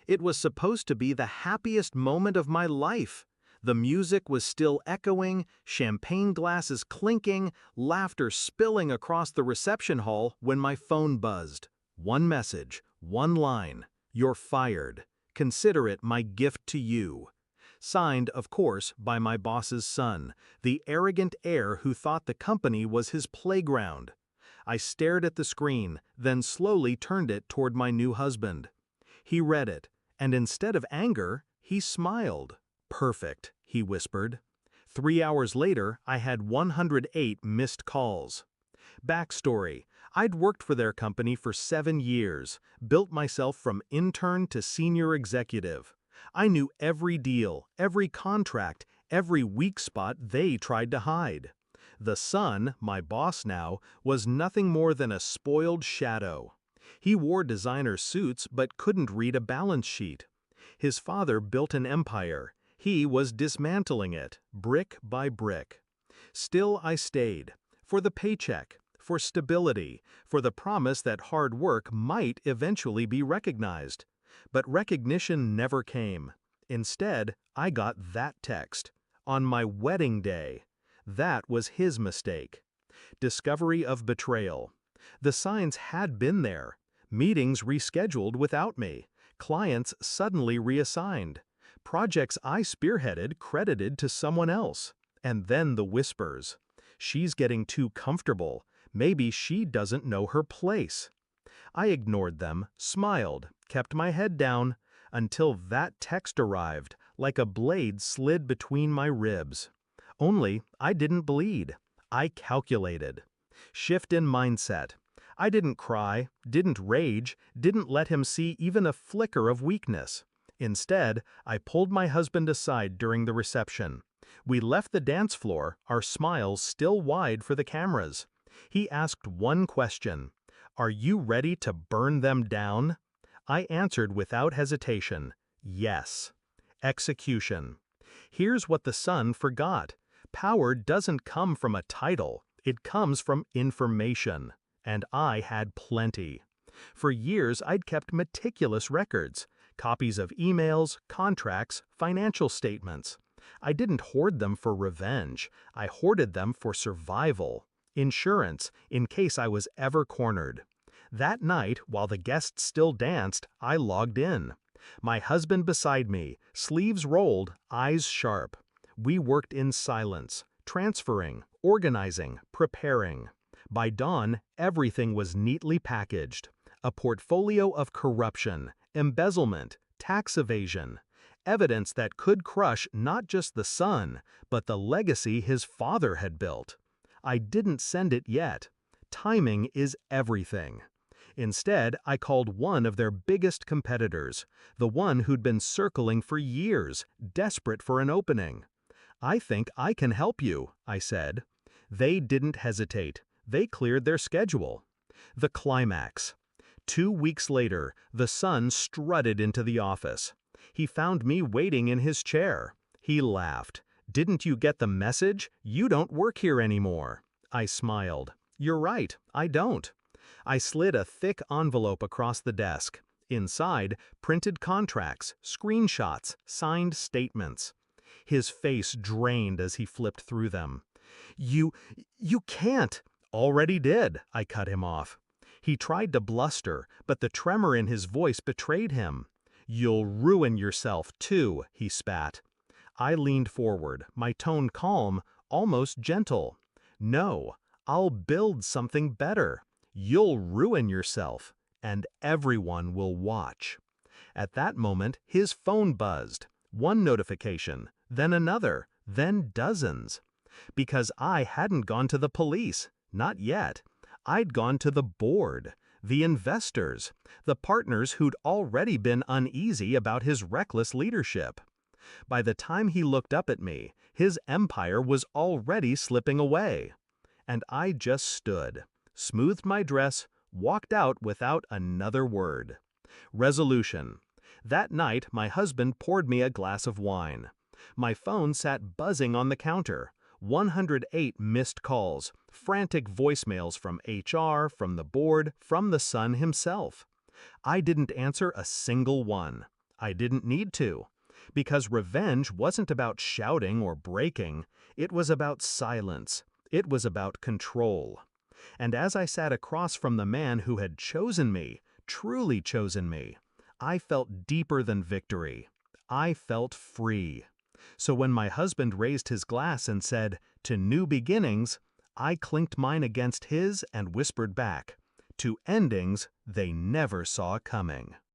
It was supposed to be the happiest moment of my life. The music was still echoing, champagne glasses clinking, laughter spilling across the reception hall when my phone buzzed. One message, one line. You're fired. Consider it my gift to you. Signed, of course, by my boss's son, the arrogant heir who thought the company was his playground. I stared at the screen, then slowly turned it toward my new husband. He read it, and instead of anger, he smiled. "Perfect," he whispered. 3 hours later, I had 108 missed calls. Backstory: I'd worked for their company for 7 years, built myself from intern to senior executive. I knew every deal, every contract, every weak spot they tried to hide. The son, my boss now, was nothing more than a spoiled shadow. He wore designer suits but couldn't read a balance sheet. His father built an empire. He was dismantling it, brick by brick. Still I stayed. For the paycheck, for stability, for the promise that hard work might eventually be recognized. But recognition never came. Instead, I got that text. On my wedding day. That was his mistake. Discovery of betrayal. The signs had been there. Meetings rescheduled without me. Clients suddenly reassigned. Projects I spearheaded credited to someone else. And then the whispers. She's getting too comfortable. Maybe she doesn't know her place. I ignored them, smiled, kept my head down, until that text arrived, like a blade slid between my ribs. Only, I didn't bleed. I calculated. Shift in mindset. I didn't cry, didn't rage, didn't let him see even a flicker of weakness. Instead, I pulled my husband aside during the reception. We left the dance floor, our smiles still wide for the cameras. He asked one question. "Are you ready to burn them down?" I answered without hesitation. Yes. Execution. Here's what the son forgot. Power doesn't come from a title. It comes from information. And I had plenty. For years, I'd kept meticulous records. Copies of emails, contracts, financial statements. I didn't hoard them for revenge. I hoarded them for survival. Insurance, in case I was ever cornered. That night, while the guests still danced, I logged in. My husband beside me, sleeves rolled, eyes sharp. We worked in silence, transferring, organizing, preparing. By dawn, everything was neatly packaged. A portfolio of corruption, embezzlement, tax evasion. Evidence that could crush not just the son, but the legacy his father had built. I didn't send it yet. Timing is everything. Instead, I called one of their biggest competitors, the one who'd been circling for years, desperate for an opening. "I think I can help you," I said. They didn't hesitate. They cleared their schedule. The climax. 2 weeks later, the son strutted into the office. He found me waiting in his chair. He laughed. "Didn't you get the message? You don't work here anymore." I smiled. "You're right, I don't." I slid a thick envelope across the desk. Inside, printed contracts, screenshots, signed statements. His face drained as he flipped through them. You can't." "Already did," I cut him off. He tried to bluster, but the tremor in his voice betrayed him. "You'll ruin yourself, too," he spat. I leaned forward, my tone calm, almost gentle. "No, I'll build something better. You'll ruin yourself, and everyone will watch." At that moment, his phone buzzed. One notification, then another, then dozens. Because I hadn't gone to the police, not yet. I'd gone to the board, the investors, the partners who'd already been uneasy about his reckless leadership. By the time he looked up at me, his empire was already slipping away. And I just stood, smoothed my dress, walked out without another word. Resolution. That night, my husband poured me a glass of wine. My phone sat buzzing on the counter. 108 missed calls, frantic voicemails from HR, from the board, from the son himself. I didn't answer a single one. I didn't need to. Because revenge wasn't about shouting or breaking, it was about silence. It was about control. And as I sat across from the man who had chosen me, truly chosen me, I felt deeper than victory. I felt free. So when my husband raised his glass and said, "To new beginnings," I clinked mine against his and whispered back, "To endings they never saw coming."